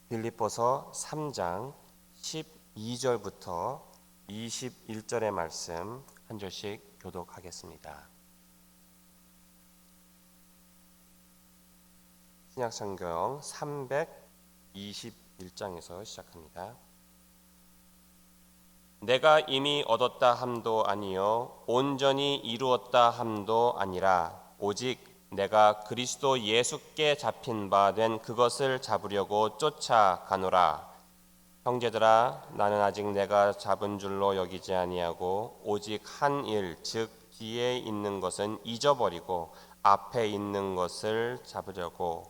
빌립보서 3장 12절부터 21절의 말씀 한 절씩 교독하겠습니다. 신약성경 321장에서 시작합니다. 내가 이미 얻었다 함도 아니요 온전히 이루었다 함도 아니라 오직 내가 그리스도 예수께 잡힌 바 된 그것을 잡으려고 쫓아가노라. 형제들아, 나는 아직 내가 잡은 줄로 여기지 아니하고 오직 한 일, 즉 뒤에 있는 것은 잊어버리고 앞에 있는 것을 잡으려고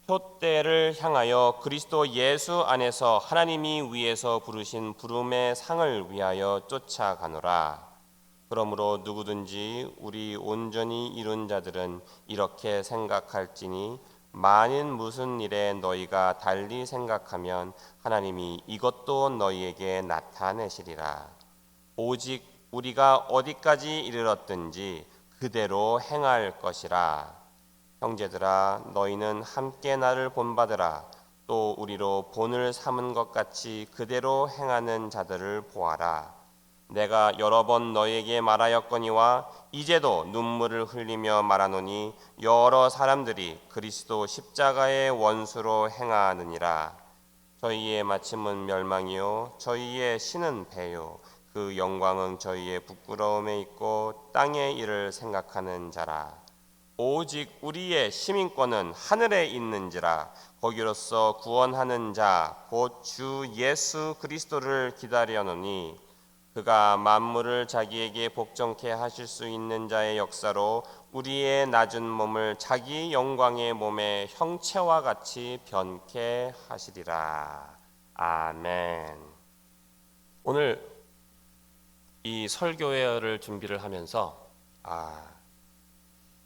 표대를 향하여 그리스도 예수 안에서 하나님이 위에서 부르신 부름의 상을 위하여 쫓아가노라. 그러므로 누구든지 우리 온전히 이룬 자들은 이렇게 생각할지니 만일 무슨 일에 너희가 달리 생각하면 하나님이 이것도 너희에게 나타내시리라. 오직 우리가 어디까지 이르렀든지 그대로 행할 것이라. 형제들아, 너희는 함께 나를 본받으라. 또 우리로 본을 삼은 것 같이 그대로 행하는 자들을 보아라. 내가 여러 번 너희에게 말하였거니와 이제도 눈물을 흘리며 말하노니 여러 사람들이 그리스도 십자가의 원수로 행하느니라. 저희의 마침은 멸망이요 저희의 신은 배요 그 영광은 저희의 부끄러움에 있고 땅의 일을 생각하는 자라. 오직 우리의 시민권은 하늘에 있는지라. 거기로서 구원하는 자 곧 주 예수 그리스도를 기다려노니 그가 만물을 자기에게 복종케 하실 수 있는 자의 역사로 우리의 낮은 몸을 자기 영광의 몸의 형체와 같이 변케 하시리라. 아멘. 오늘 이 설교회를 준비를 하면서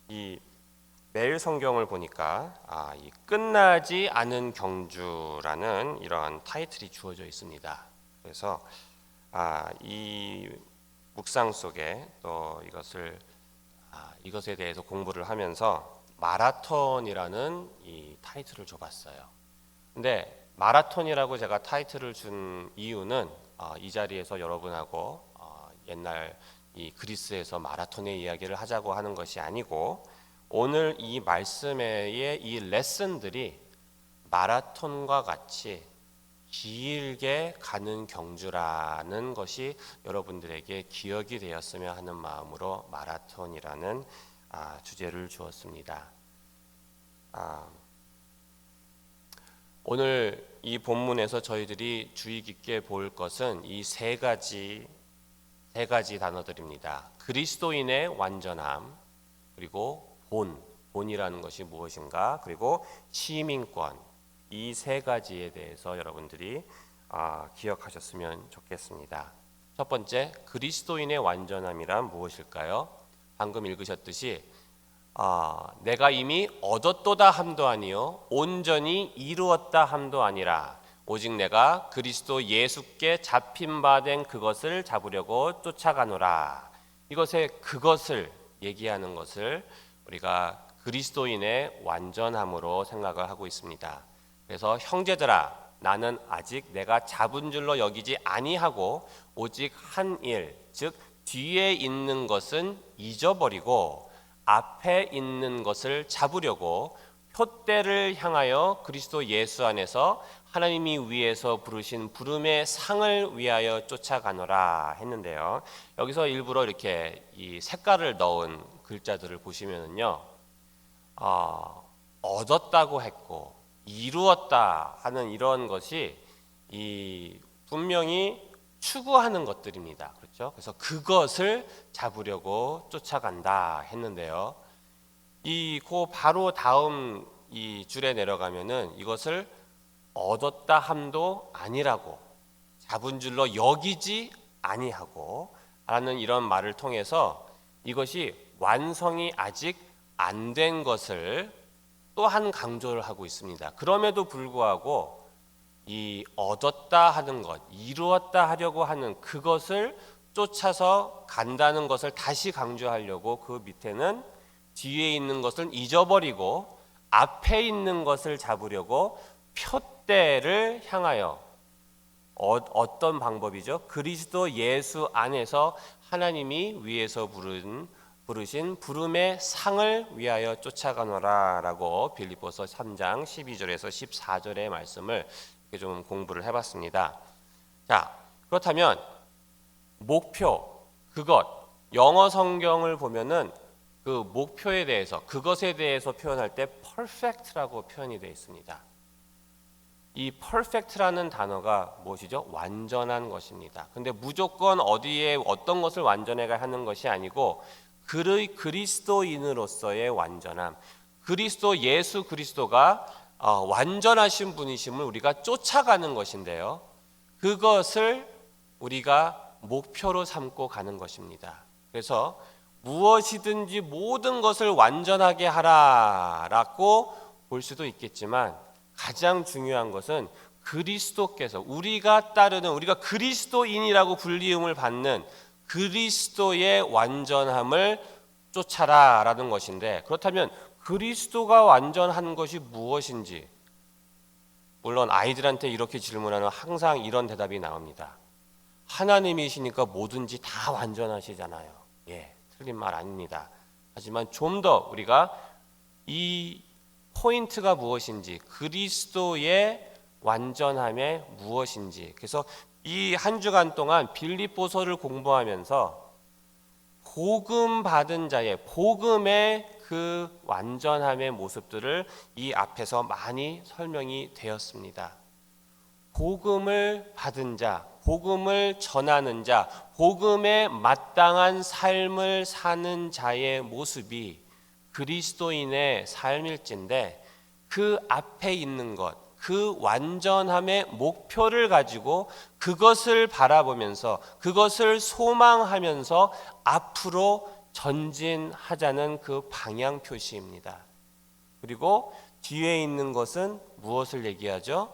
이 매일 성경을 보니까 이 끝나지 않은 경주라는 이러한 타이틀이 주어져 있습니다. 그래서 이 묵상 속에 또 이것에 대해서 공부를 하면서 마라톤이라는 이 타이틀을 줘봤어요. 근데 마라톤이라고 제가 타이틀을 준 이유는 이 자리에서 여러분하고 옛날 이 그리스에서 마라톤의 이야기를 하자고 하는 것이 아니고 오늘 이 말씀의 이 레슨들이 마라톤과 같이 길게 가는 경주라는 것이 여러분들에게 기억이 되었으면 하는 마음으로 마라톤이라는 주제를 주었습니다. 오늘 이 본문에서 저희들이 주의 깊게 볼 것은 이 세 가지 단어들입니다. 그리스도인의 완전함, 그리고 본이라는 것이 무엇인가, 그리고 시민권, 이 세 가지에 대해서 여러분들이 기억하셨으면 좋겠습니다. 첫 번째, 그리스도인의 완전함이란 무엇일까요? 방금 읽으셨듯이 내가 이미 얻었도다 함도 아니요 온전히 이루었다 함도 아니라 오직 내가 그리스도 예수께 잡힌 바 된 그것을 잡으려고 쫓아가노라. 그것을 얘기하는 것을 우리가 그리스도인의 완전함으로 생각을 하고 있습니다. 그래서 형제들아, 나는 아직 내가 잡은 줄로 여기지 아니하고 오직 한 일, 즉 뒤에 있는 것은 잊어버리고 앞에 있는 것을 잡으려고 표대를 향하여 그리스도 예수 안에서 하나님이 위에서 부르신 부름의 상을 위하여 쫓아가노라 했는데요. 여기서 일부러 이렇게 이 색깔을 넣은 글자들을 보시면은요, 얻었다고 했고 이루었다 하는 이런 것이 분명히 추구하는 것들입니다. 그렇죠? 그래서 그것을 잡으려고 쫓아간다 했는데요. 그 바로 다음 이 줄에 내려가면은 이것을 얻었다 함도 아니라고 잡은 줄로 여기지 아니하고 라는 이런 말을 통해서 이것이 완성이 아직 안 된 것을 또한 강조를 하고 있습니다. 그럼에도 불구하고 이 얻었다 하는 것, 이루었다 하려고 하는 그것을 쫓아서 간다는 것을 다시 강조하려고 그 밑에는 뒤에 있는 것을 잊어버리고 앞에 있는 것을 잡으려고 때를 향하여 어떤 방법이죠? 그리스도 예수 안에서 하나님이 위에서 부르신 부름의 상을 위하여 쫓아가노라 라고 빌립보서 3장 12절에서 14절의 말씀을 이렇게 좀 공부를 해봤습니다. 자, 그렇다면 목표, 그것, 영어 성경을 보면은 그 목표에 대해서, 그것에 대해서 표현할 때 perfect라고 표현이 되어 있습니다. 이 perfect라는 단어가 무엇이죠? 완전한 것입니다. 근데 무조건 어디에 어떤 것을 완전해가 하는 것이 아니고 그리스도인으로서의 완전함, 그리스도 예수 그리스도가 완전하신 분이심을 우리가 쫓아가는 것인데요. 그것을 우리가 목표로 삼고 가는 것입니다. 그래서 무엇이든지 모든 것을 완전하게 하라라고 볼 수도 있겠지만 가장 중요한 것은 그리스도께서 우리가 따르는, 우리가 그리스도인이라고 불리움을 받는 그리스도의 완전함을 쫓아라라는 것인데, 그렇다면 그리스도가 완전한 것이 무엇인지, 물론 아이들한테 이렇게 질문하면 항상 이런 대답이 나옵니다. 하나님이시니까 뭐든지 다 완전하시잖아요. 예, 틀린 말 아닙니다. 하지만 좀 더 우리가 이 포인트가 무엇인지, 그리스도의 완전함이 무엇인지, 그래서 이 한 주간 동안 빌립보서를 공부하면서 복음 받은 자의, 복음의 그 완전함의 모습들을 이 앞에서 많이 설명이 되었습니다. 복음을 받은 자, 복음을 전하는 자, 복음에 마땅한 삶을 사는 자의 모습이 그리스도인의 삶일진데, 그 앞에 있는 것, 그 완전함의 목표를 가지고 그것을 바라보면서 그것을 소망하면서 앞으로 전진하자는 그 방향 표시입니다. 그리고 뒤에 있는 것은 무엇을 얘기하죠?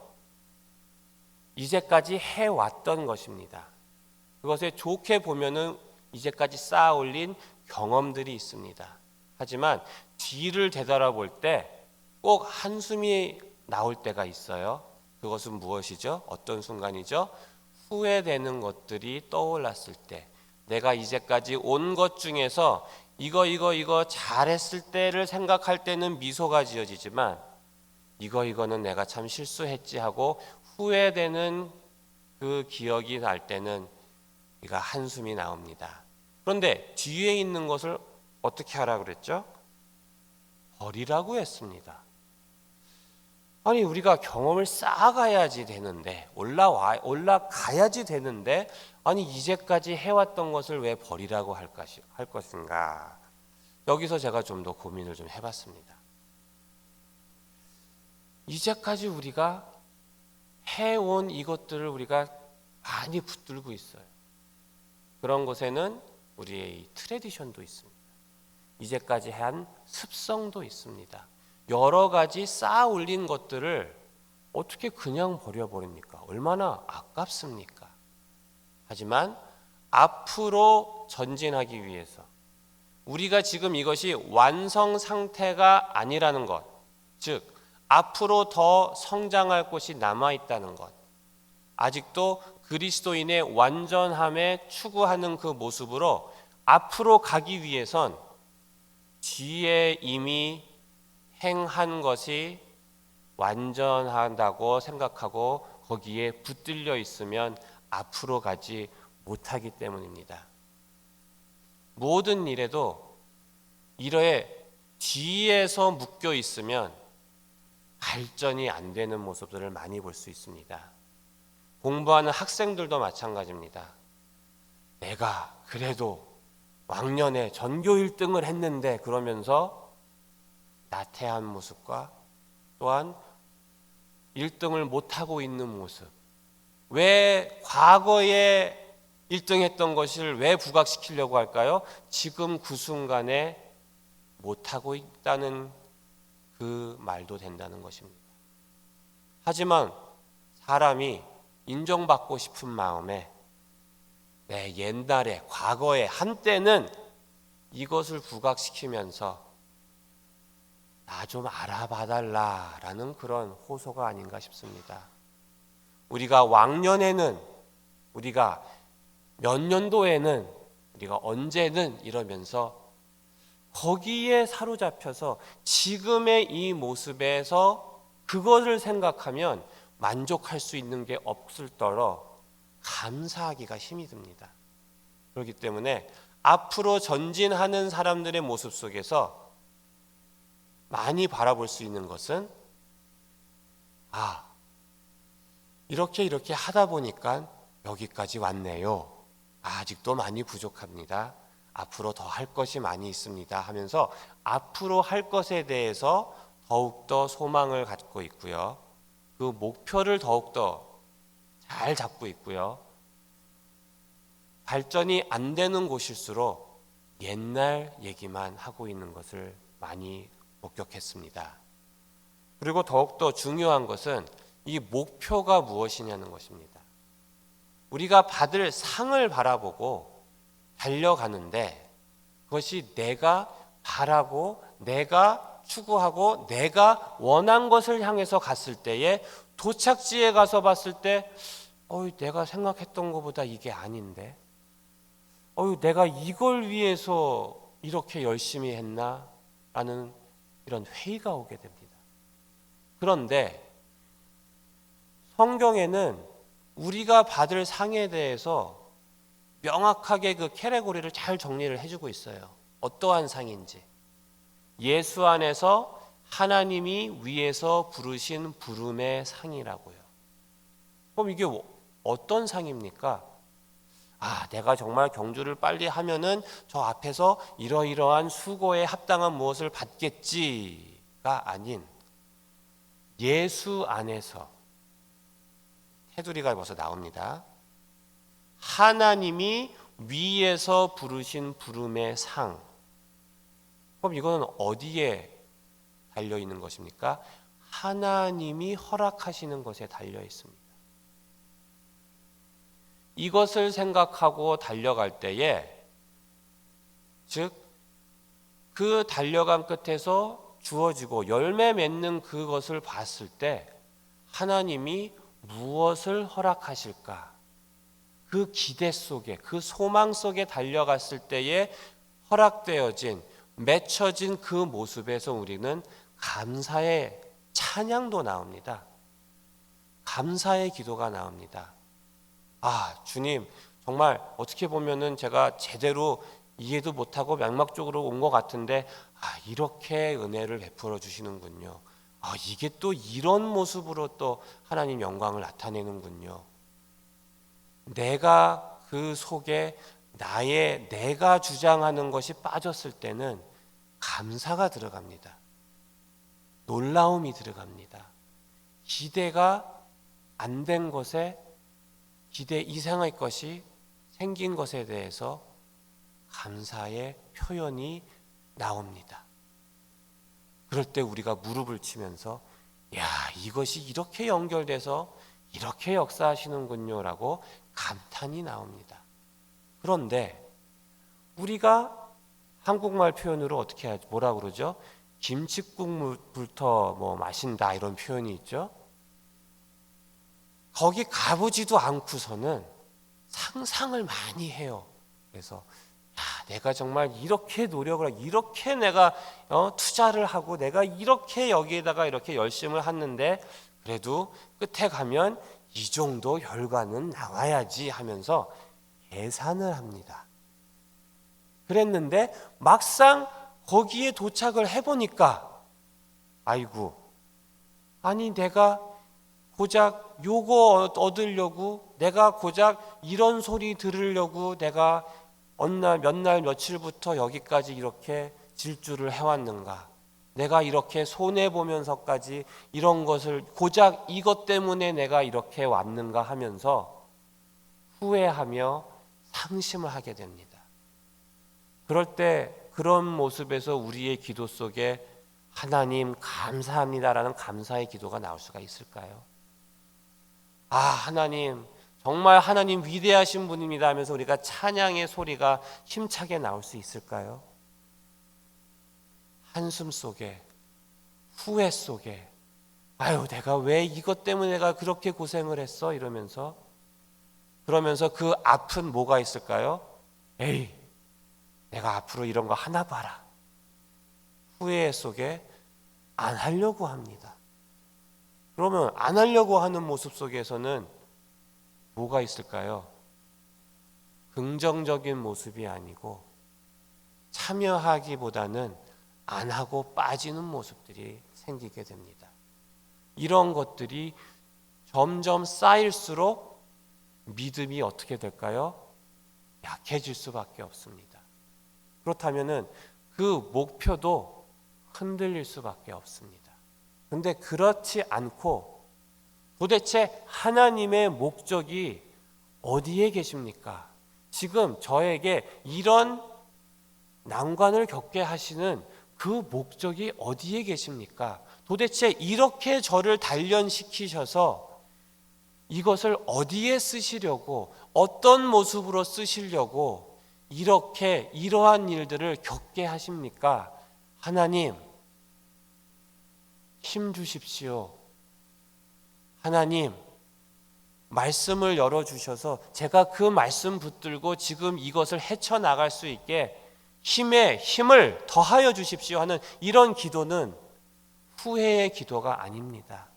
이제까지 해왔던 것입니다. 그것에 좋게 보면은 이제까지 쌓아 올린 경험들이 있습니다. 하지만 뒤를 되돌아볼 때 꼭 한숨이 나올 때가 있어요. 그것은 무엇이죠? 어떤 순간이죠? 후회되는 것들이 떠올랐을 때, 내가 이제까지 온 것 중에서 이거 잘했을 때를 생각할 때는 미소가 지어지지만 이거는 내가 참 실수했지 하고 후회되는 그 기억이 날 때는 우리가 한숨이 나옵니다. 그런데 뒤에 있는 것을 어떻게 하라고 그랬죠? 버리라고 했습니다. 아니, 우리가 경험을 쌓아가야지 되는데, 올라가야지 되는데, 아니 이제까지 해왔던 것을 왜 버리라고 할 것인가? 여기서 제가 좀 더 고민을 좀 해봤습니다. 이제까지 우리가 해온 이것들을 우리가 많이 붙들고 있어요. 그런 곳에는 우리의 트레디션도 있습니다. 이제까지 한 습성도 있습니다. 여러 가지 쌓아 올린 것들을 어떻게 그냥 버려버립니까? 얼마나 아깝습니까? 하지만 앞으로 전진하기 위해서 우리가 지금 이것이 완성 상태가 아니라는 것, 즉 앞으로 더 성장할 곳이 남아있다는 것, 아직도 그리스도인의 완전함에 추구하는 그 모습으로 앞으로 가기 위해선 뒤에 이미 행한 것이 완전하다고 생각하고 거기에 붙들려 있으면 앞으로 가지 못하기 때문입니다. 모든 일에도 이러해 뒤에서 묶여 있으면 발전이 안 되는 모습들을 많이 볼 수 있습니다. 공부하는 학생들도 마찬가지입니다. 내가 그래도 왕년에 전교 1등을 했는데 그러면서 나태한 모습과 또한 1등을 못하고 있는 모습, 왜 과거에 1등 했던 것을 왜 부각시키려고 할까요? 지금 그 순간에 못하고 있다는 그 말도 된다는 것입니다. 하지만 사람이 인정받고 싶은 마음에 내 옛날에 과거에 한때는 이것을 부각시키면서 나 좀 알아봐 달라라는 그런 호소가 아닌가 싶습니다. 우리가 왕년에는, 우리가 몇 년도에는, 우리가 언제는 이러면서 거기에 사로잡혀서 지금의 이 모습에서 그것을 생각하면 만족할 수 있는 게 없을 더러 감사하기가 힘이 듭니다. 그렇기 때문에 앞으로 전진하는 사람들의 모습 속에서 많이 바라볼 수 있는 것은, 이렇게 하다 보니까 여기까지 왔네요. 아직도 많이 부족합니다. 앞으로 더 할 것이 많이 있습니다 하면서 앞으로 할 것에 대해서 더욱더 소망을 갖고 있고요. 그 목표를 더욱더 잘 잡고 있고요. 발전이 안 되는 곳일수록 옛날 얘기만 하고 있는 것을 많이 목격했습니다. 그리고 더욱더 중요한 것은 이 목표가 무엇이냐는 것입니다. 우리가 받을 상을 바라보고 달려가는데 그것이 내가 바라고 내가 추구하고 내가 원한 것을 향해서 갔을 때에 도착지에 가서 봤을 때 내가 생각했던 것보다 이게 아닌데, 내가 이걸 위해서 이렇게 열심히 했나? 라는 이런 회의가 오게 됩니다. 그런데 성경에는 우리가 받을 상에 대해서 명확하게 그 캐테고리를 잘 정리를 해주고 있어요. 어떠한 상인지. 예수 안에서 하나님이 위에서 부르신 부름의 상이라고요. 그럼 이게 어떤 상입니까? 내가 정말 경주를 빨리 하면은 저 앞에서 이러이러한 수고에 합당한 무엇을 받겠지가 아닌, 예수 안에서, 테두리가 벌써 나옵니다. 하나님이 위에서 부르신 부름의 상. 그럼 이거는 어디에 달려 있는 것입니까? 하나님이 허락하시는 것에 달려 있습니다. 이것을 생각하고 달려갈 때에, 즉 그 달려간 끝에서 주어지고 열매 맺는 그것을 봤을 때 하나님이 무엇을 허락하실까? 그 기대 속에, 그 소망 속에 달려갔을 때에 허락되어진, 맺혀진 그 모습에서 우리는 감사의 찬양도 나옵니다. 감사의 기도가 나옵니다. 주님, 정말 어떻게 보면은 제가 제대로 이해도 못하고 맥락적으로 온 것 같은데 이렇게 은혜를 베풀어 주시는군요. 이게 또 이런 모습으로 또 하나님 영광을 나타내는군요. 내가 그 속에 내가 주장하는 것이 빠졌을 때는 감사가 들어갑니다. 놀라움이 들어갑니다. 기대가 안 된 것에, 기대 이상의 것이 생긴 것에 대해서 감사의 표현이 나옵니다. 그럴 때 우리가 무릎을 치면서 이것이 이렇게 연결돼서 이렇게 역사하시는군요 라고 감탄이 나옵니다. 그런데 우리가 한국말 표현으로 어떻게 뭐라 그러죠? 김칫국물부터 마신다 이런 표현이 있죠. 거기 가보지도 않고서는 상상을 많이 해요. 그래서 내가 정말 이렇게 노력을 하고 이렇게 내가 투자를 하고 내가 이렇게 여기에다가 이렇게 열심을 했는데 그래도 끝에 가면 이 정도 결과는 나와야지 하면서 계산을 합니다. 그랬는데 막상 거기에 도착을 해보니까 내가 고작 요거 얻으려고, 내가 고작 이런 소리 들으려고 내가 어느 날 몇 날 며칠부터 여기까지 이렇게 질주를 해왔는가, 내가 이렇게 손해보면서까지 이런 것을 고작 이것 때문에 내가 이렇게 왔는가 하면서 후회하며 상심을 하게 됩니다. 그럴 때 그런 모습에서 우리의 기도 속에 하나님 감사합니다라는 감사의 기도가 나올 수가 있을까요? 하나님 정말 하나님 위대하신 분입니다 하면서 우리가 찬양의 소리가 힘차게 나올 수 있을까요? 한숨 속에 후회 속에 아유 내가 왜 이것 때문에 내가 그렇게 고생을 했어 이러면서 그러면서 그 앞은 뭐가 있을까요? 에이 내가 앞으로 이런 거 하나 봐라. 후회 속에 안 하려고 합니다. 그러면 안 하려고 하는 모습 속에서는 뭐가 있을까요? 긍정적인 모습이 아니고 참여하기보다는 안 하고 빠지는 모습들이 생기게 됩니다. 이런 것들이 점점 쌓일수록 믿음이 어떻게 될까요? 약해질 수밖에 없습니다. 그렇다면은 그 목표도 흔들릴 수밖에 없습니다. 근데 그렇지 않고 도대체 하나님의 목적이 어디에 계십니까? 지금 저에게 이런 난관을 겪게 하시는 그 목적이 어디에 계십니까? 도대체 이렇게 저를 단련시키셔서 이것을 어디에 쓰시려고 어떤 모습으로 쓰시려고 이렇게 이러한 일들을 겪게 하십니까? 하나님 힘 주십시오. 하나님 말씀을 열어주셔서 제가 그 말씀 붙들고 지금 이것을 헤쳐나갈 수 있게 힘을 더하여 주십시오 하는 이런 기도는 후회의 기도가 아닙니다.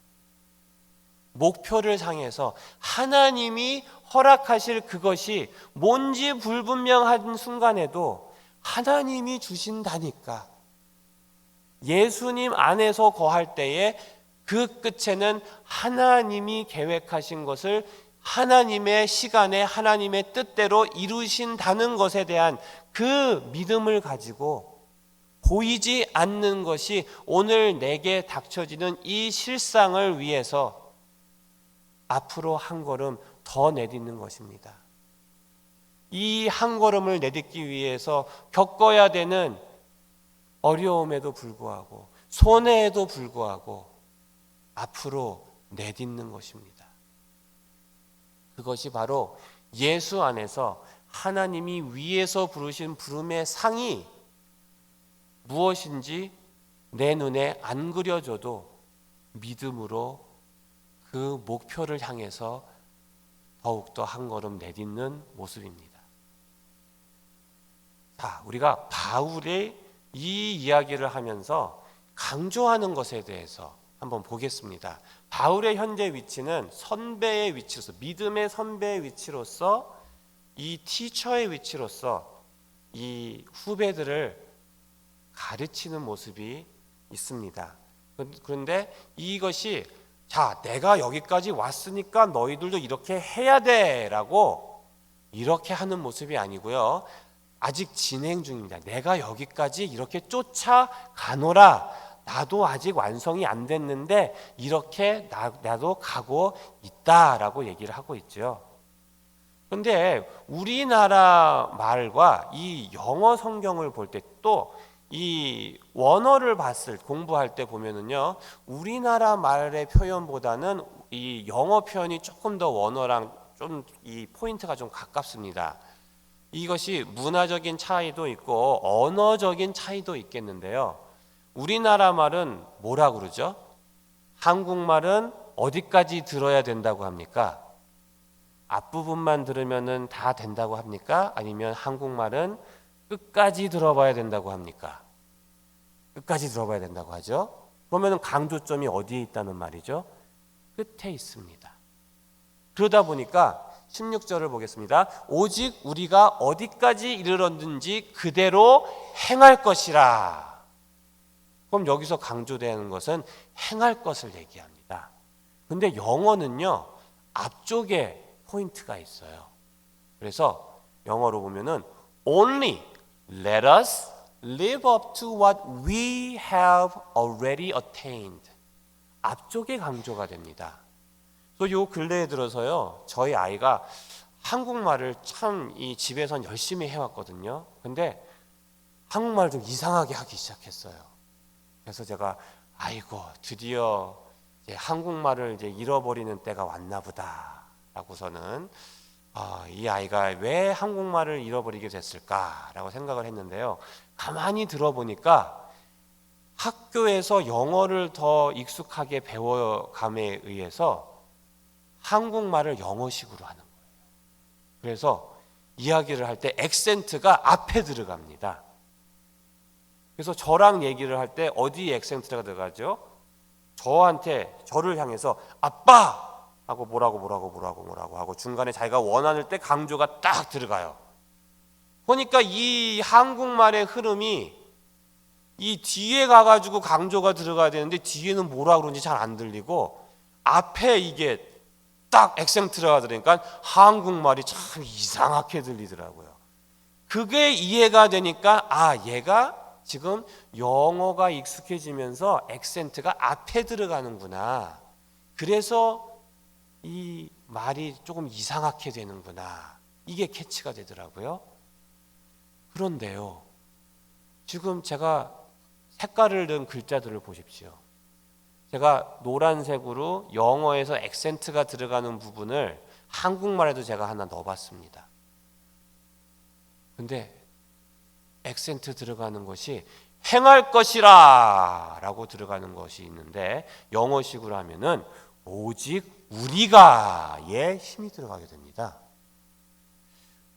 목표를 향해서 하나님이 허락하실 그것이 뭔지 불분명한 순간에도 하나님이 주신다니까 예수님 안에서 거할 때에 그 끝에는 하나님이 계획하신 것을 하나님의 시간에 하나님의 뜻대로 이루신다는 것에 대한 그 믿음을 가지고 보이지 않는 것이 오늘 내게 닥쳐지는 이 실상을 위해서 앞으로 한 걸음 더 내딛는 것입니다. 이 한 걸음을 내딛기 위해서 겪어야 되는 어려움에도 불구하고 손해에도 불구하고 앞으로 내딛는 것입니다. 그것이 바로 예수 안에서 하나님이 위에서 부르신 부름의 상이 무엇인지 내 눈에 안 그려져도 믿음으로 그 목표를 향해서 더욱더 한 걸음 내딛는 모습입니다. 자, 우리가 바울의 이 이야기를 하면서 강조하는 것에 대해서 한번 보겠습니다. 바울의 현재 위치는 선배의 위치로서 믿음의 선배의 위치로서 이 티처의 위치로서 이 후배들을 가르치는 모습이 있습니다. 그런데 이것이 자 내가 여기까지 왔으니까 너희들도 이렇게 해야 돼라고 이렇게 하는 모습이 아니고요. 아직 진행 중입니다. 내가 여기까지 이렇게 쫓아가노라. 나도 아직 완성이 안 됐는데 이렇게 나도 가고 있다라고 얘기를 하고 있죠. 그런데 우리나라 말과 이 영어 성경을 볼 때 또 이 원어를 공부할 때 보면은요, 우리나라 말의 표현보다는 이 영어 표현이 조금 더 원어랑 좀 이 포인트가 좀 가깝습니다. 이것이 문화적인 차이도 있고 언어적인 차이도 있겠는데요. 우리나라 말은 뭐라 그러죠? 한국말은 어디까지 들어야 된다고 합니까? 앞부분만 들으면은 다 된다고 합니까? 아니면 한국말은 끝까지 들어봐야 된다고 합니까? 끝까지 들어봐야 된다고 하죠. 그러면 강조점이 어디에 있다는 말이죠? 끝에 있습니다. 그러다 보니까 16절을 보겠습니다. 오직 우리가 어디까지 이르렀는지 그대로 행할 것이라. 그럼 여기서 강조되는 것은 행할 것을 얘기합니다. 근데 영어는요, 앞쪽에 포인트가 있어요. 그래서 영어로 보면은 only let us live up to what we have already attained. 앞쪽에 강조가 됩니다. 그래서 요 근래에 들어서요, 저희 아이가 한국말을 참 이 집에선 열심히 해왔거든요. 근데 한국말을 좀 이상하게 하기 시작했어요. 그래서 제가 아이고 드디어 이제 한국말을 이제 잃어버리는 때가 왔나 보다라고서는 이 아이가 왜 한국말을 잃어버리게 됐을까라고 생각을 했는데요. 가만히 들어보니까 학교에서 영어를 더 익숙하게 배워감에 의해서 한국말을 영어식으로 하는 거예요. 그래서 이야기를 할 때 액센트가 앞에 들어갑니다. 그래서 저랑 얘기를 할 때 어디에 액센트가 들어가죠? 저를 향해서 아빠! 하고 뭐라고 하고 중간에 자기가 원하는 때 강조가 딱 들어가요. 보니까 이 한국말의 흐름이 이 뒤에 가가지고 강조가 들어가야 되는데 뒤에는 뭐라 그런지 잘 안 들리고 앞에 이게 딱 액센트가 들으니까 한국말이 참 이상하게 들리더라고요. 그게 이해가 되니까 얘가 지금 영어가 익숙해지면서 액센트가 앞에 들어가는구나. 그래서 이 말이 조금 이상하게 되는구나. 이게 캐치가 되더라고요. 그런데요, 지금 제가 색깔을 넣은 글자들을 보십시오. 제가 노란색으로 영어에서 액센트가 들어가는 부분을 한국말에도 제가 하나 넣어봤습니다. 근데 액센트 들어가는 것이 행할 것이라 라고 들어가는 것이 있는데 영어식으로 하면은 오직 우리가의 힘이 들어가게 됩니다.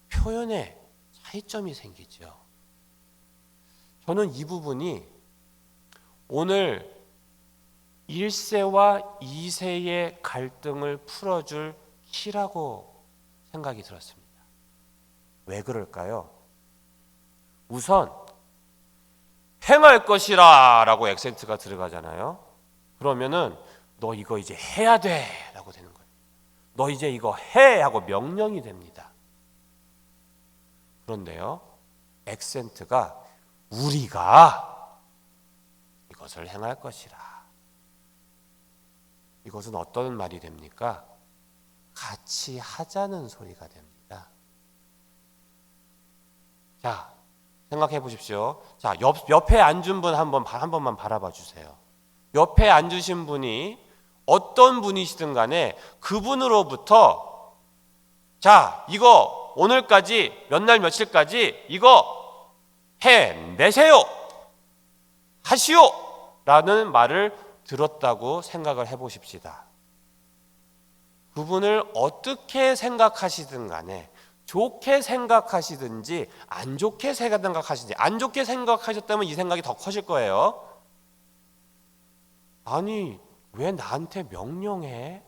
표현에 차이점이 생기죠. 저는 이 부분이 오늘 1세와 2세의 갈등을 풀어줄 키라고 생각이 들었습니다. 왜 그럴까요? 우선 행할 것이라 라고 액센트가 들어가잖아요. 그러면은 너 이거 이제 해야 돼 라고 되는 거예요. 너 이제 이거 해 하고 명령이 됩니다. 그런데요, 액센트가 우리가 이것을 행할 것이라. 이것은 어떤 말이 됩니까? 같이 하자는 소리가 됩니다. 자, 생각해 보십시오. 자, 옆에 앉은 분 한 번만 바라봐 주세요. 옆에 앉으신 분이 어떤 분이시든 간에 그분으로부터 자, 이거 오늘까지 몇 날 며칠까지 이거 해내세요. 하시오. 라는 말을 들었다고 생각을 해보십시다. 그분을 어떻게 생각하시든 간에 좋게 생각하시든지 안 좋게 생각하시든지 안 좋게 생각하셨다면 이 생각이 더 커질 거예요. 아니 왜 나한테 명령해?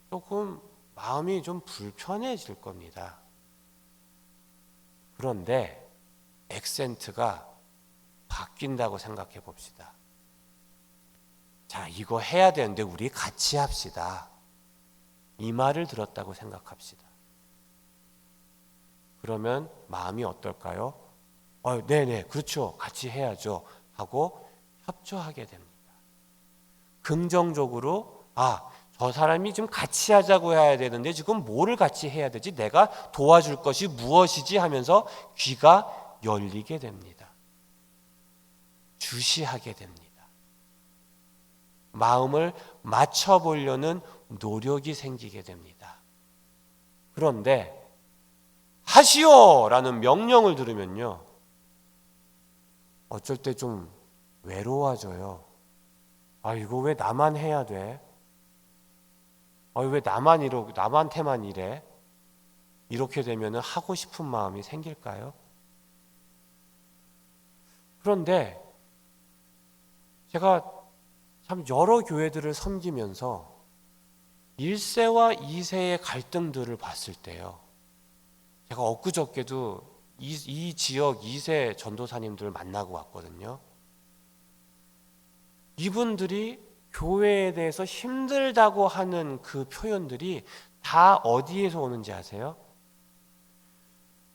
조금 마음이 좀 불편해질 겁니다. 그런데 액센트가 바뀐다고 생각해 봅시다. 자, 이거 해야 되는데 우리 같이 합시다. 이 말을 들었다고 생각합시다. 그러면 마음이 어떨까요? 네네, 그렇죠. 같이 해야죠. 하고 협조하게 됩니다. 긍정적으로, 저 사람이 좀 같이 하자고 해야 되는데 지금 뭐를 같이 해야 되지? 내가 도와줄 것이 무엇이지? 하면서 귀가 열리게 됩니다. 주시하게 됩니다. 마음을 맞춰보려는 노력이 생기게 됩니다. 그런데 하시오라는 명령을 들으면요, 어쩔 때 좀 외로워져요. 이거 왜 나만 해야 돼? 왜 남한테만 이래? 이렇게 되면 하고 싶은 마음이 생길까요? 그런데 제가 참 여러 교회들을 섬기면서 1세와 2세의 갈등들을 봤을 때요, 제가 엊그저께도 이 지역 2세 전도사님들을 만나고 왔거든요. 이분들이 교회에 대해서 힘들다고 하는 그 표현들이 다 어디에서 오는지 아세요?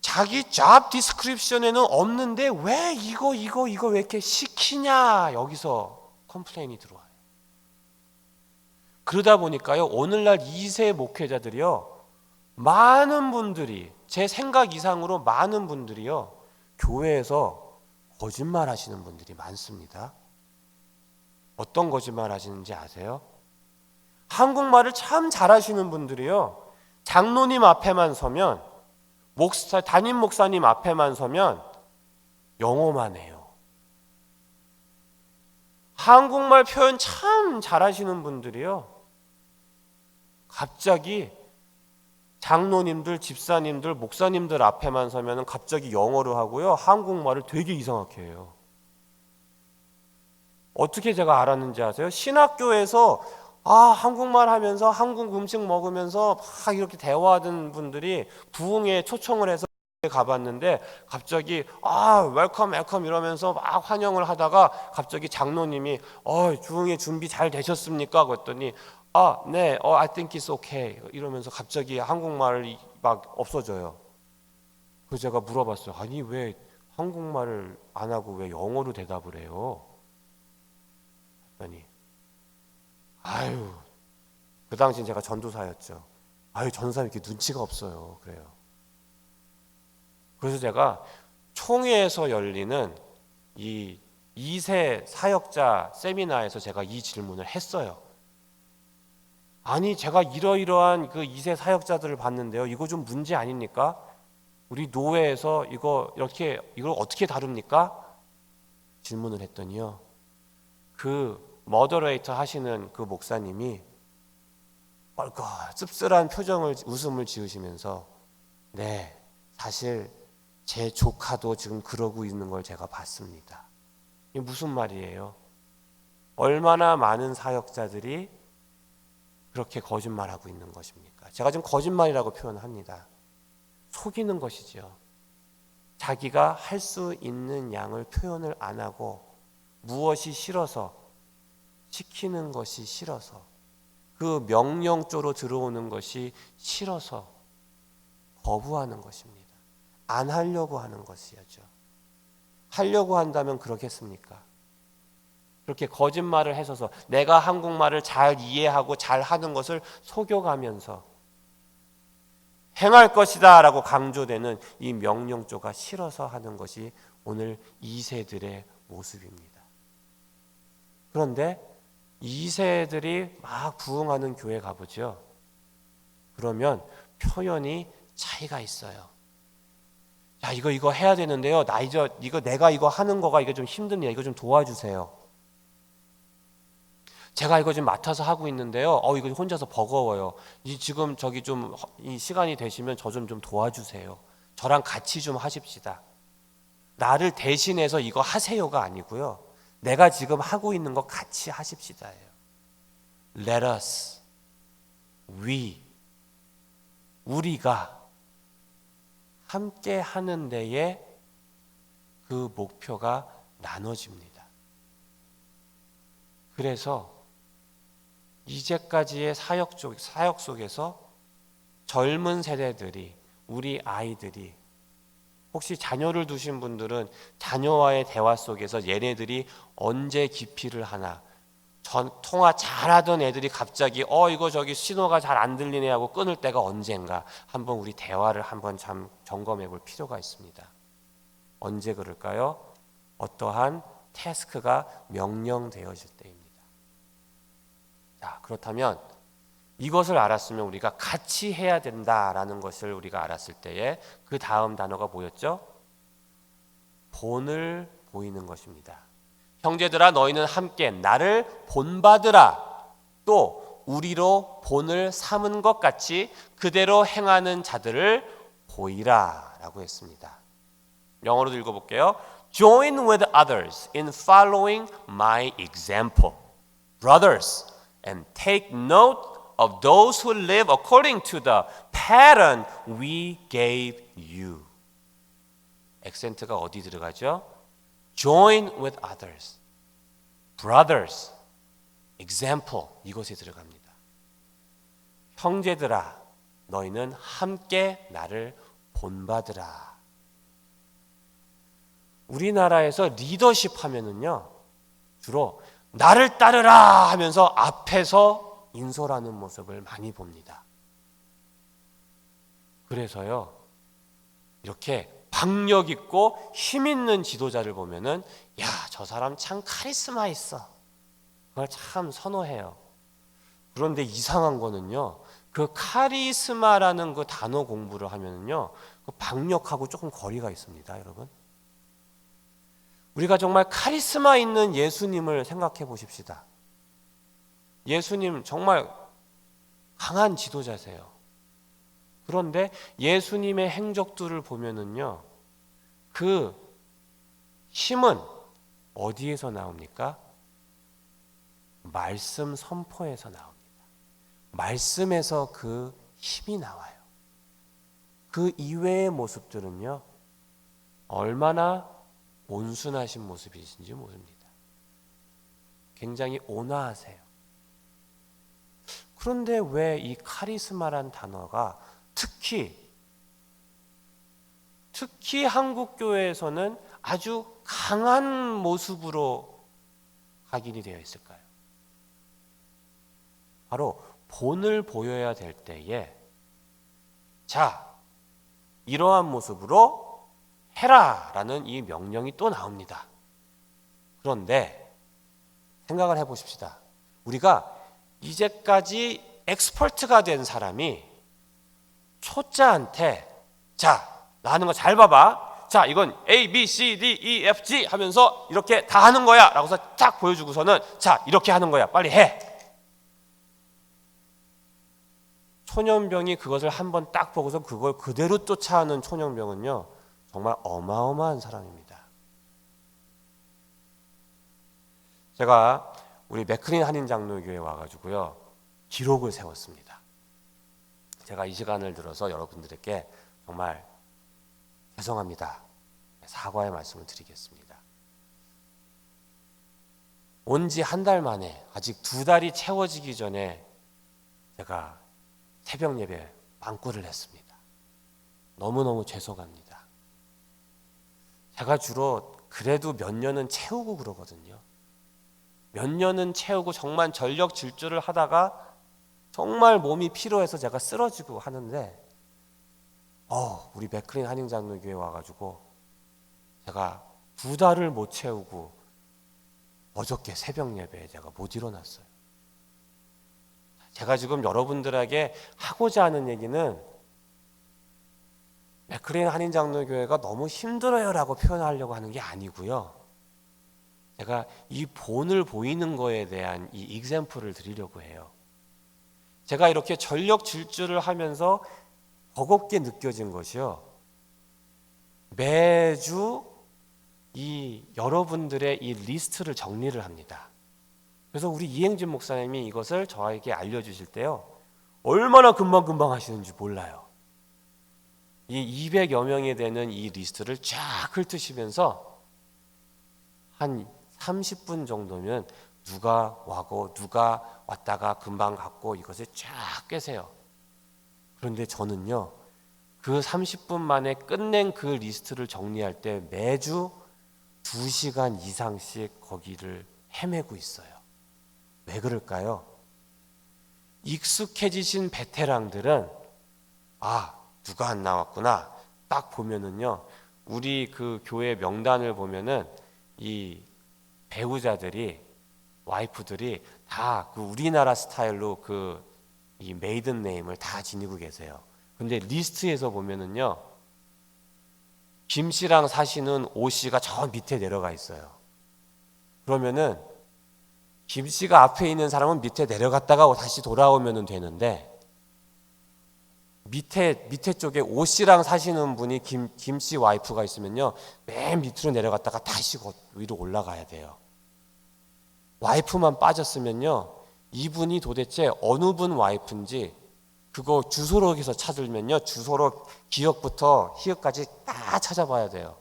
자기 잡 디스크립션에는 없는데 왜 이거 왜 이렇게 시키냐, 여기서 컴플레인이 들어와요. 그러다 보니까요, 오늘날 2세 목회자들이요, 많은 분들이, 제 생각 이상으로 많은 분들이요, 교회에서 거짓말 하시는 분들이 많습니다. 어떤 거짓말 하시는지 아세요? 한국말을 참 잘하시는 분들이요, 장로님 앞에만 서면, 담임 목사님 앞에만 서면 영어만 해요. 한국말 표현 참 잘하시는 분들이요, 갑자기 장로님들, 집사님들, 목사님들 앞에만 서면 갑자기 영어로 하고요, 한국말을 되게 이상하게 해요. 어떻게 제가 알았는지 아세요? 신학교에서 한국말 하면서 한국 음식 먹으면서 막 이렇게 대화하던 분들이 부흥에 초청을 해서 가봤는데 갑자기 웰컴 웰컴 이러면서 막 환영을 하다가 갑자기 장로님이 부흥회 준비 잘 되셨습니까? 그랬더니 네, I think it's okay 이러면서 갑자기 한국말이 막 없어져요. 그래서 제가 물어봤어요. 아니 왜 한국말을 안 하고 왜 영어로 대답을 해요? 했더니 아유, 그 당시엔 제가 전도사였죠. 전도사님 이렇게 눈치가 없어요. 그래요. 그래서 제가 총회에서 열리는 이 2세 사역자 세미나에서 제가 이 질문을 했어요. 아니, 제가 이러이러한 그 2세 사역자들을 봤는데요. 이거 좀 문제 아닙니까? 우리 노회에서 이걸 어떻게 다룹니까? 질문을 했더니요. 그 머더레이터 하시는 그 목사님이 씁쓸한 웃음을 지으시면서 네, 사실 제 조카도 지금 그러고 있는 걸 제가 봤습니다. 이게 무슨 말이에요? 얼마나 많은 사역자들이 그렇게 거짓말하고 있는 것입니까? 제가 지금 거짓말이라고 표현합니다. 속이는 것이죠. 자기가 할 수 있는 양을 표현을 안 하고 무엇이 싫어서, 시키는 것이 싫어서, 그 명령조로 들어오는 것이 싫어서 거부하는 것입니다. 안 하려고 하는 것이죠. 하려고 한다면 그렇겠습니까? 그렇게 거짓말을 해서서 내가 한국말을 잘 이해하고 잘 하는 것을 속여가면서 행할 것이다 라고 강조되는 이 명령조가 싫어서 하는 것이 오늘 2세들의 모습입니다. 그런데 2세들이 막 부흥하는 교회 가보죠. 그러면 표현이 차이가 있어요. 야, 이거 해야 되는데요. 내가 이거 하는 거가 이거 좀 힘듭니다. 이거 좀 도와주세요. 제가 이거 좀 맡아서 하고 있는데요. 이거 혼자서 버거워요. 지금 이 시간이 되시면 저 좀 도와주세요. 저랑 같이 좀 하십시다. 나를 대신해서 이거 하세요가 아니고요. 내가 지금 하고 있는 거 같이 하십시다예요. Let us, 우리가 함께 하는 데에 그 목표가 나눠집니다. 그래서 이제까지의 사역 속에서 젊은 세대들이, 우리 아이들이, 혹시 자녀를 두신 분들은 자녀와의 대화 속에서 얘네들이 언제 기피를 하나, 통화 잘하던 애들이 갑자기 이거 신호가 잘 안 들리네 하고 끊을 때가 언젠가, 한번 우리 대화를 한번 참 점검해 볼 필요가 있습니다. 언제 그럴까요? 어떠한 태스크가 명령되어질 때입니다. 자, 그렇다면 이것을 알았으면 우리가 같이 해야 된다라는 것을 우리가 알았을 때에 그 다음 단어가 뭐였죠? 본을 보이는 것입니다. 형제들아, 너희는 함께 나를 본받으라. 또 우리로 본을 삼은 것 같이 그대로 행하는 자들을 보이라 라고 했습니다. 영어로도 읽어볼게요. Join with others in following my example. Brothers, and take note of those who live according to the pattern we gave you. 액센트가 어디 들어가죠? Join with others. Brothers, example, 이것에 들어갑니다. 형제들아, 너희는 함께 나를 본받으라. 우리나라에서 리더십 하면은요, 주로 나를 따르라 하면서 앞에서 인솔하는 모습을 많이 봅니다. 그래서요, 이렇게 박력 있고 힘 있는 지도자를 보면은 저 사람 참 카리스마 있어. 그걸 참 선호해요. 그런데 이상한 거는요, 그 카리스마라는 그 단어 공부를 하면은요, 그 박력하고 조금 거리가 있습니다, 여러분. 우리가 정말 카리스마 있는 예수님을 생각해 보십시다. 예수님 정말 강한 지도자세요. 그런데 예수님의 행적들을 보면은요, 그 힘은 어디에서 나옵니까? 말씀 선포에서 나옵니다. 말씀에서 그 힘이 나와요. 그 이외의 모습들은요, 얼마나 온순하신 모습이신지 모릅니다. 굉장히 온화하세요. 그런데 왜 이 카리스마란 단어가 특히 한국 교회에서는 아주 강한 모습으로 각인이 되어 있을까요? 바로 본을 보여야 될 때에 자, 이러한 모습으로 해라라는 이 명령이 또 나옵니다. 그런데 생각을 해보십시다. 우리가 이제까지 엑스퍼트가 된 사람이 초짜한테 자, 나 하는 거 잘 봐봐. 자, 이건 A, B, C, D, E, F, G 하면서 이렇게 다 하는 거야 라고서 딱 보여주고서는 자, 이렇게 하는 거야. 빨리 해. 초년병이 그것을 한번 딱 보고서 그걸 그대로 쫓아하는 초년병은요, 정말 어마어마한 사람입니다. 제가 우리 맥클린 한인장로교회에 와가지고요, 기록을 세웠습니다. 제가 이 시간을 들어서 여러분들에게 정말 죄송합니다. 사과의 말씀을 드리겠습니다. 온 지 한 달 만에 아직 2달이 채워지기 전에 제가 새벽 예배 빵꾸를 했습니다. 너무너무 죄송합니다. 제가 주로 그래도 몇 년은 채우고 그러거든요. 몇 년은 채우고 정말 전력 질주를 하다가 정말 몸이 피로해서 제가 쓰러지고 하는데 우리 맥클린 한인장로교회 와가지고 제가 2달을 못 채우고 어저께 새벽 예배에 제가 못 일어났어요. 제가 지금 여러분들에게 하고자 하는 얘기는 맥클린 한인장로교회가 너무 힘들어요라고 표현하려고 하는 게 아니고요. 제가 이 본을 보이는 거에 대한 이 example를 드리려고 해요. 제가 이렇게 전력 질주를 하면서 버겁게 느껴진 것이요, 매주 이 여러분들의 이 리스트를 정리를 합니다. 그래서 우리 이행진 목사님이 이것을 저에게 알려주실 때요, 얼마나 금방금방 하시는지 몰라요. 이 200여 명이 되는 이 리스트를 쫙 훑으시면서 한 30분 정도면 누가 와고 누가 왔다가 금방 갔고 이것을 쫙 꿰세요. 그런데 저는요, 그 30분 만에 끝낸 그 리스트를 정리할 때 매주 2시간 이상씩 거기를 헤매고 있어요. 왜 그럴까요? 익숙해지신 베테랑들은 누가 안 나왔구나 딱 보면은요, 우리 그 교회 명단을 보면은 이 배우자들이, 와이프들이 다 그 우리나라 스타일로 그 이 메이든 네임을 다 지니고 계세요. 근데 리스트에서 보면은요, 김 씨랑 사시는 오 씨가 저 밑에 내려가 있어요. 그러면은 김 씨가 앞에 있는 사람은 밑에 내려갔다가 다시 돌아오면 되는데, 밑에 쪽에 오 씨랑 사시는 분이 김 씨 와이프가 있으면요, 맨 밑으로 내려갔다가 다시 위로 올라가야 돼요. 와이프만 빠졌으면요, 이분이 도대체 어느 분 와이프인지 그거 주소록에서 찾으면요, 주소록 기억부터 희역까지 다 찾아봐야 돼요.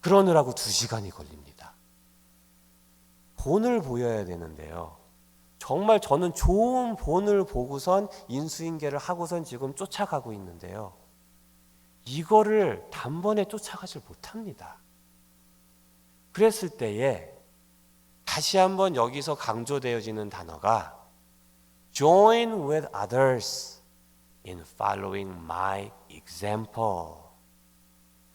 그러느라고 2시간이 걸립니다. 본을 보여야 되는데요, 정말 저는 좋은 본을 보고선 인수인계를 하고선 지금 쫓아가고 있는데요, 이거를 단번에 쫓아가질 못합니다. 그랬을 때에 다시 한번 여기서 강조되어지는 단어가 Join with others in following my example.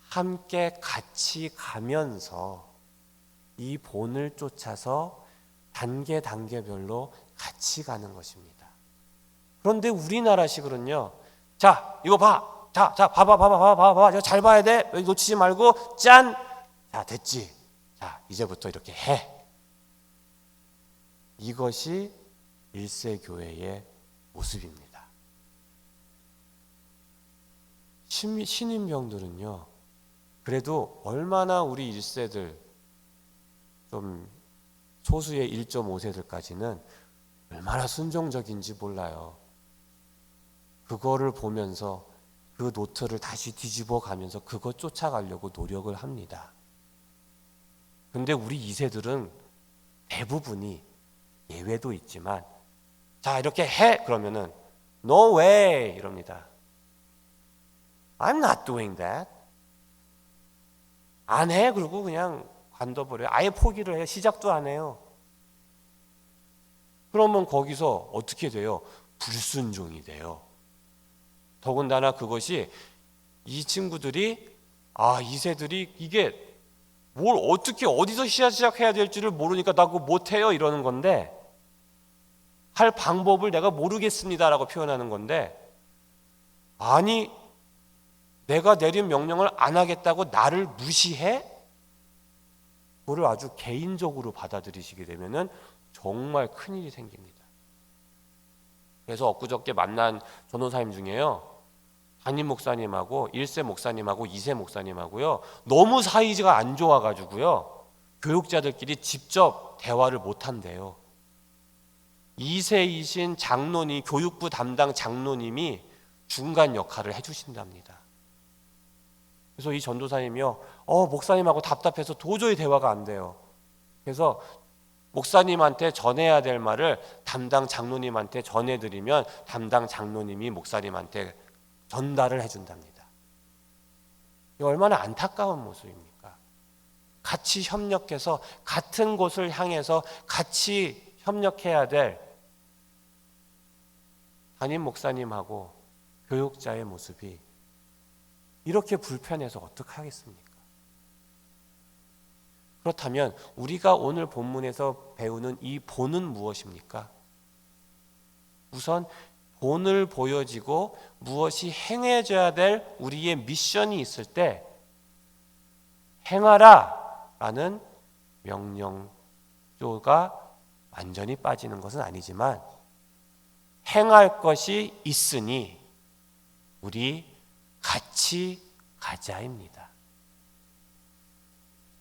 함께 같이 가면서 이 본을 쫓아서 단계별로 같이 가는 것입니다. 그런데 우리나라식으로는요, 자, 이거 봐. 자, 봐봐. 잘 봐야 돼. 여기 놓치지 말고, 짠! 자, 됐지. 자, 이제부터 이렇게 해. 이것이 1세 교회의 모습입니다. 신인병들은요, 그래도 얼마나 우리 1세들, 좀 소수의 1.5세들까지는 얼마나 순종적인지 몰라요. 그거를 보면서 그 노트를 다시 뒤집어 가면서 그거 쫓아가려고 노력을 합니다. 근데 우리 2세들은 대부분이, 예외도 있지만, 자, 이렇게 해! 그러면은 No way! 이럽니다. I'm not doing that. 안 해. 그리고 그냥 관둬버려요. 아예 포기를 해요. 시작도 안 해요. 그러면 거기서 어떻게 돼요? 불순종이 돼요. 더군다나 그것이 이 친구들이, 이 세들이 이게 뭘 어떻게 어디서 시작해야 될지를 모르니까 나 그거 못해요 이러는 건데, 할 방법을 내가 모르겠습니다라고 표현하는 건데, 아니 내가 내린 명령을 안 하겠다고 나를 무시해? 그거를 아주 개인적으로 받아들이시게 되면은 정말 큰일이 생깁니다. 그래서 엊그저께 만난 전도사님 중에요, 담임 목사님하고 1세 목사님하고 2세 목사님하고요, 너무 사이가 안 좋아가지고요, 교육자들끼리 직접 대화를 못 한대요. 2세이신 장로님, 교육부 담당 장로님이 중간 역할을 해주신답니다. 그래서 이 전도사님이요, 목사님하고 답답해서 도저히 대화가 안 돼요. 그래서 목사님한테 전해야 될 말을 담당 장로님한테 전해드리면 담당 장로님이 목사님한테 전달을 해준답니다. 이게 얼마나 안타까운 모습입니까? 같이 협력해서 같은 곳을 향해서 같이 협력해야 될 담임 목사님하고 교육자의 모습이 이렇게 불편해서 어떡하겠습니까? 그렇다면 우리가 오늘 본문에서 배우는 이 본은 무엇입니까? 우선 본을 보여지고 무엇이 행해져야 될 우리의 미션이 있을 때 행하라 라는 명령조가 완전히 빠지는 것은 아니지만 행할 것이 있으니 우리 같이 가자입니다.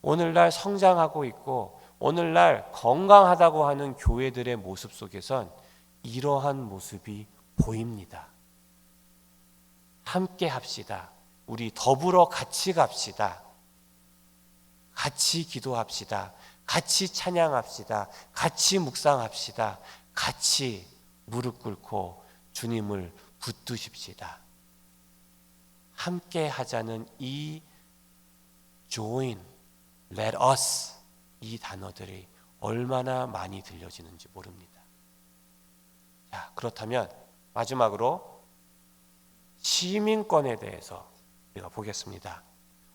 오늘날 성장하고 있고 오늘날 건강하다고 하는 교회들의 모습 속에선 이러한 모습이 보입니다. 함께 합시다. 우리 더불어 같이 갑시다. 같이 기도합시다. 같이 찬양합시다. 같이 묵상합시다. 같이 무릎 꿇고 주님을 붙드십시다. 함께 하자는 이 join, let us, 이 단어들이 얼마나 많이 들려지는지 모릅니다. 자, 그렇다면 마지막으로 시민권에 대해서 우리가 보겠습니다.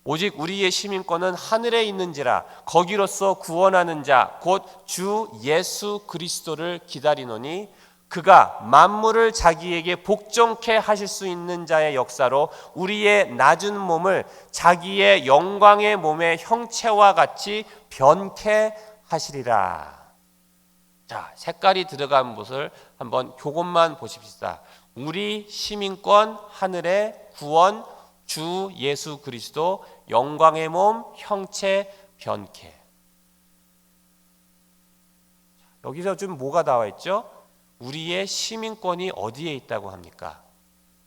오직 우리의 시민권은 하늘에 있는지라 거기로서 구원하는 자 곧 주 예수 그리스도를 기다리노니 그가 만물을 자기에게 복종케 하실 수 있는 자의 역사로 우리의 낮은 몸을 자기의 영광의 몸의 형체와 같이 변케 하시리라. 자, 색깔이 들어간 것을 한번 그것만 보십시다. 우리 시민권, 하늘의 구원, 주 예수 그리스도, 영광의 몸, 형체, 변케. 여기서 좀 뭐가 나와 있죠? 우리의 시민권이 어디에 있다고 합니까?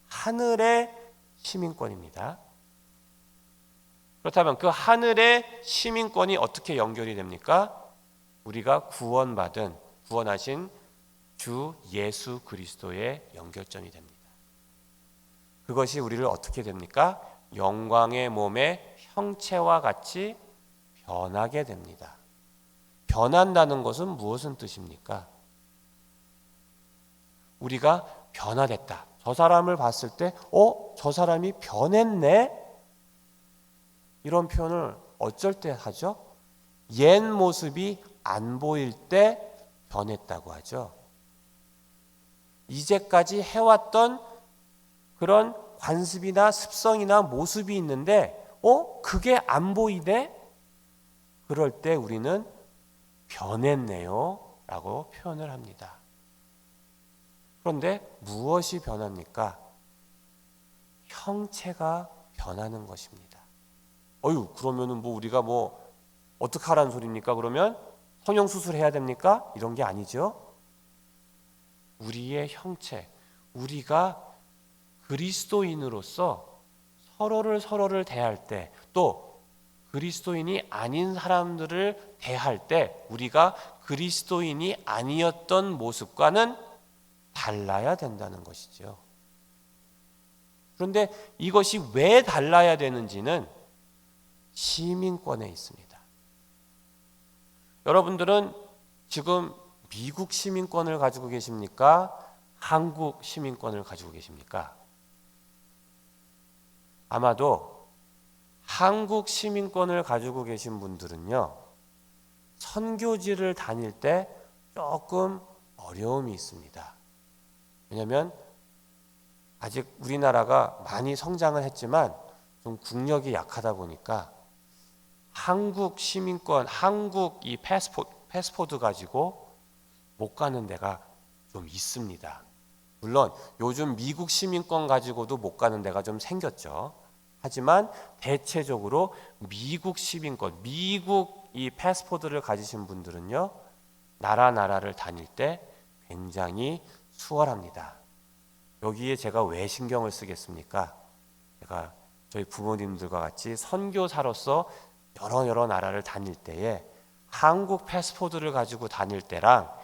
하늘의 시민권입니다. 그렇다면 그 하늘의 시민권이 어떻게 연결이 됩니까? 우리가 구원하신 주 예수 그리스도의 연결점이 됩니다. 그것이 우리를 어떻게 됩니까? 영광의 몸의 형체와 같이 변하게 됩니다. 변한다는 것은 무엇인 뜻입니까? 우리가 변화됐다. 저 사람을 봤을 때 저 사람이 변했네? 이런 표현을 어쩔 때 하죠? 옛 모습이 안 보일 때 변했다고 하죠. 이제까지 해왔던 그런 관습이나 습성이나 모습이 있는데 그게 안 보이네? 그럴 때 우리는 변했네요 라고 표현을 합니다. 그런데 무엇이 변합니까? 형체가 변하는 것입니다. 그러면은 우리가 어떡하라는 소리입니까? 그러면 성형수술 해야 됩니까? 이런 게 아니죠. 우리의 형체, 우리가 그리스도인으로서 서로를 대할 때, 또 그리스도인이 아닌 사람들을 대할 때 우리가 그리스도인이 아니었던 모습과는 달라야 된다는 것이죠. 그런데 이것이 왜 달라야 되는지는 시민권에 있습니다. 여러분들은 지금 미국 시민권을 가지고 계십니까? 한국 시민권을 가지고 계십니까? 아마도 한국 시민권을 가지고 계신 분들은요, 선교지를 다닐 때 조금 어려움이 있습니다. 왜냐하면 아직 우리나라가 많이 성장을 했지만 좀 국력이 약하다 보니까 한국 시민권, 한국 이 패스포드 가지고 못 가는 데가 좀 있습니다. 물론 요즘 미국 시민권 가지고도 못 가는 데가 좀 생겼죠. 하지만 대체적으로 미국 시민권, 미국 이 패스포드를 가지신 분들은요, 나라를 다닐 때 굉장히 수월합니다. 여기에 제가 왜 신경을 쓰겠습니까? 제가 저희 부모님들과 같이 선교사로서 여러 나라를 다닐 때에 한국 패스포드를 가지고 다닐 때랑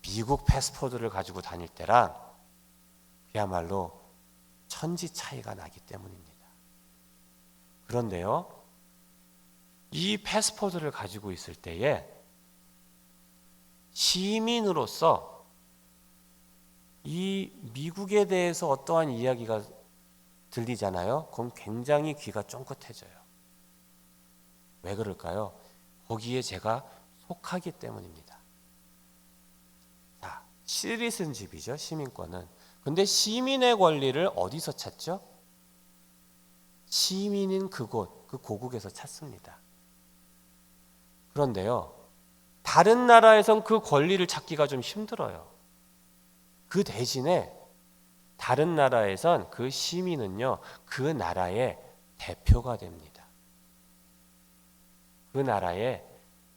미국 패스포드를 가지고 다닐 때랑 그야말로 천지 차이가 나기 때문입니다. 그런데요, 이 패스포드를 가지고 있을 때에 시민으로서 이 미국에 대해서 어떠한 이야기가 들리잖아요. 그럼 굉장히 귀가 쫑긋해져요. 왜 그럴까요? 거기에 제가 속하기 때문입니다. 자, 시리즌십이죠, 시민권은. 근데 시민의 권리를 어디서 찾죠? 시민인 그곳, 그 고국에서 찾습니다. 그런데요, 다른 나라에선 그 권리를 찾기가 좀 힘들어요. 그 대신에 다른 나라에선 그 시민은요, 그 나라의 대표가 됩니다. 그 나라의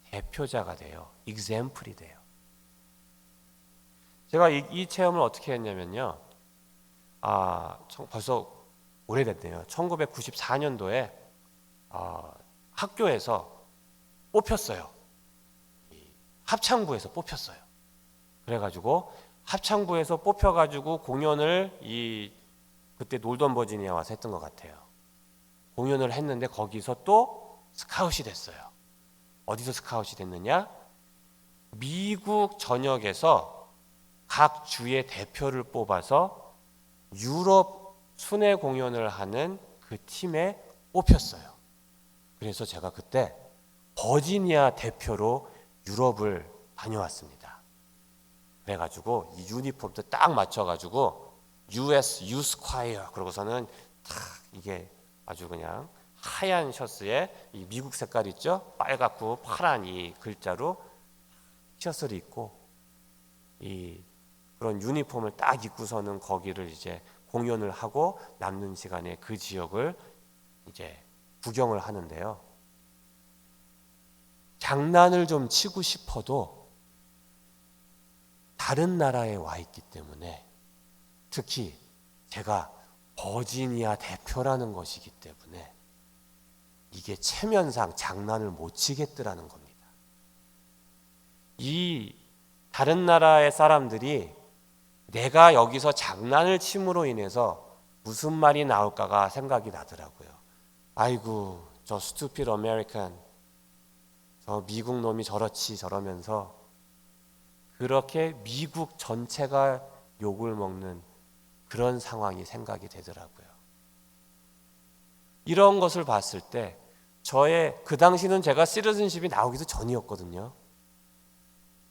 대표자가 돼요. example이 돼요. 제가 이 체험을 어떻게 했냐면요, 벌써 오래됐네요. 1994년도에 학교에서 뽑혔어요. 합창부에서 뽑혔어요. 그래가지고 합창부에서 뽑혀가지고 공연을 그때 놀던 버지니아 와서 했던 것 같아요. 공연을 했는데 거기서 또 스카웃이 됐어요. 어디서 스카웃이 됐느냐? 미국 전역에서 각 주의 대표를 뽑아서 유럽 순회 공연을 하는 그 팀에 뽑혔어요. 그래서 제가 그때 버지니아 대표로 유럽을 다녀왔습니다. 그래가지고 이 유니폼도 딱 맞춰가지고 US Youth Choir 그러고서는 탁 이게 아주 그냥 하얀 셔츠에 이 미국 색깔 있죠? 빨갛고 파란 이 글자로 셔츠를 입고 이 그런 유니폼을 딱 입고서는 거기를 이제 공연을 하고 남는 시간에 그 지역을 이제 구경을 하는데요. 장난을 좀 치고 싶어도 다른 나라에 와 있기 때문에, 특히 제가 버지니아 대표라는 것이기 때문에 이게 체면상 장난을 못 치겠더라는 겁니다. 이 다른 나라의 사람들이 내가 여기서 장난을 침으로 인해서 무슨 말이 나올까가 생각이 나더라고요. 아이고, 저 stupid American, 저 미국 놈이 저렇지 저러면서 그렇게 미국 전체가 욕을 먹는 그런 상황이 생각이 되더라고요. 이런 것을 봤을 때 그 당시는 제가 시티즌십이 나오기도 전이었거든요.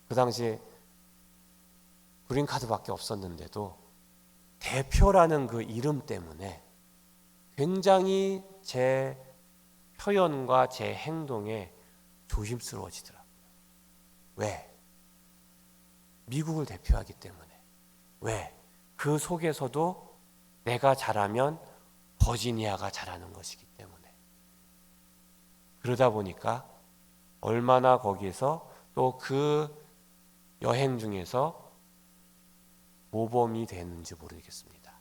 그 당시 그린카드밖에 없었는데도 대표라는 그 이름 때문에 굉장히 제 표현과 제 행동에 조심스러워지더라고요. 왜? 미국을 대표하기 때문에. 왜? 그 속에서도 내가 잘하면 버지니아가 잘하는 것이기 때문에. 그러다 보니까 얼마나 거기에서 또 그 여행 중에서 모범이 되는지 모르겠습니다.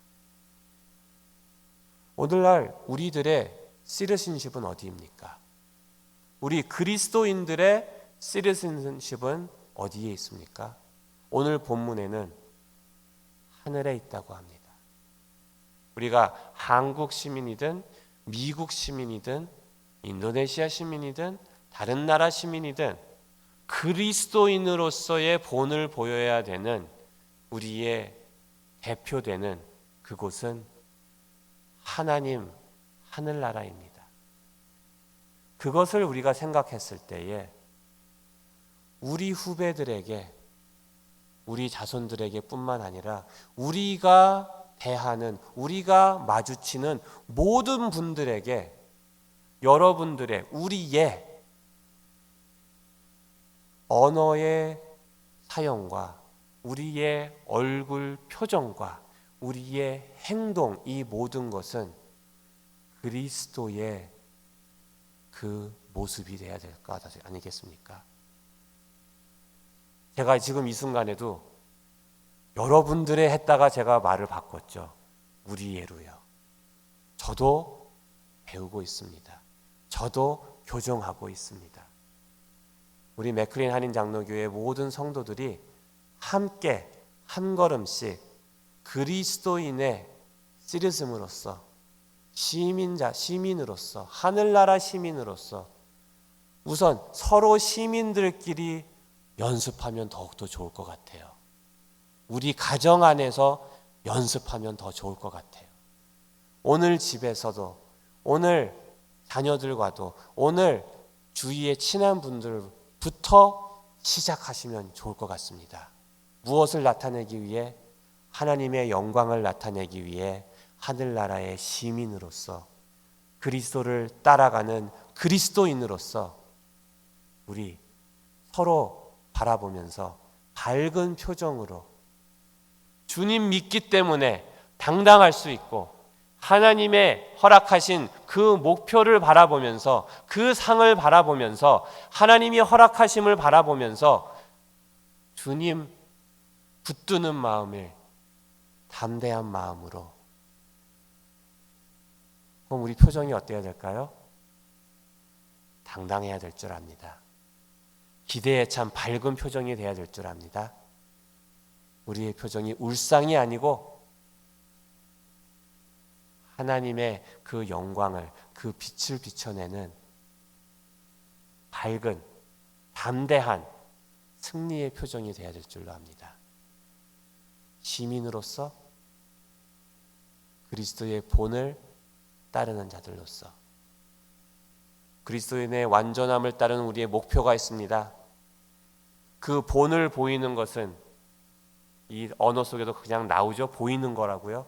오늘날 우리들의 시티즌십은 어디입니까? 우리 그리스도인들의 시티즌십은 어디에 있습니까? 오늘 본문에는 하늘에 있다고 합니다. 우리가 한국 시민이든 미국 시민이든 인도네시아 시민이든 다른 나라 시민이든 그리스도인으로서의 본을 보여야 되는 우리의 대표되는 그곳은 하나님 하늘나라입니다. 그것을 우리가 생각했을 때에 우리 후배들에게, 우리 자손들에게 뿐만 아니라 우리가 대하는, 우리가 마주치는 모든 분들에게 여러분들의, 우리의 언어의 사용과 우리의 얼굴 표정과 우리의 행동, 이 모든 것은 그리스도의 그 모습이 되어야 될 것 아니겠습니까? 제가 지금 이 순간에도 여러분들의 했다가 제가 말을 바꿨죠. 우리의로요. 저도 배우고 있습니다. 저도 교정하고 있습니다. 우리 맥클린 한인 장로교회 모든 성도들이 함께 한 걸음씩 그리스도인의 시리즘으로서, 시민으로서, 하늘나라 시민으로서 우선 서로 시민들끼리 연습하면 더욱더 좋을 것 같아요. 우리 가정 안에서 연습하면 더 좋을 것 같아요. 오늘 집에서도, 오늘 자녀들과도, 오늘 주위의 친한 분들부터 시작하시면 좋을 것 같습니다. 무엇을 나타내기 위해? 하나님의 영광을 나타내기 위해 하늘나라의 시민으로서, 그리스도를 따라가는 그리스도인으로서 우리 서로 바라보면서 밝은 표정으로 주님 믿기 때문에 당당할 수 있고, 하나님의 허락하신 그 목표를 바라보면서, 그 상을 바라보면서, 하나님이 허락하심을 바라보면서 주님 붙드는 마음을, 담대한 마음으로. 그럼 우리 표정이 어때야 될까요? 당당해야 될 줄 압니다. 기대에 참 밝은 표정이 돼야 될 줄 압니다. 우리의 표정이 울상이 아니고 하나님의 그 영광을, 그 빛을 비춰내는 밝은, 담대한 승리의 표정이 돼야 될 줄로 압니다. 시민으로서, 그리스도의 본을 따르는 자들로서, 그리스도인의 완전함을 따르는 우리의 목표가 있습니다. 그 본을 보이는 것은 이 언어 속에도 그냥 나오죠. 보이는 거라고요.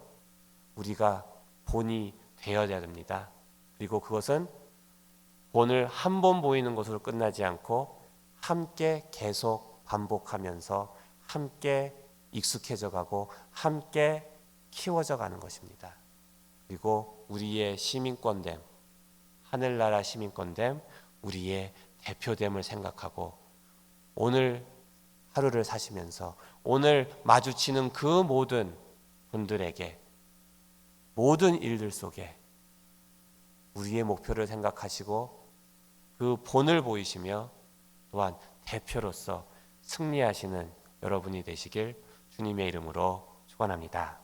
우리가 본이 되어야 됩니다. 그리고 그것은 본을 한 번 보이는 것으로 끝나지 않고 함께 계속 반복하면서 함께 익숙해져 가고 함께 키워져 가는 것입니다. 그리고 우리의 시민권됨, 하늘나라 시민권됨, 우리의 대표됨을 생각하고 오늘 하루를 사시면서 오늘 마주치는 그 모든 분들에게, 모든 일들 속에 우리의 목표를 생각하시고 그 본을 보이시며 또한 대표로서 승리하시는 여러분이 되시길 주님의 이름으로 축원합니다.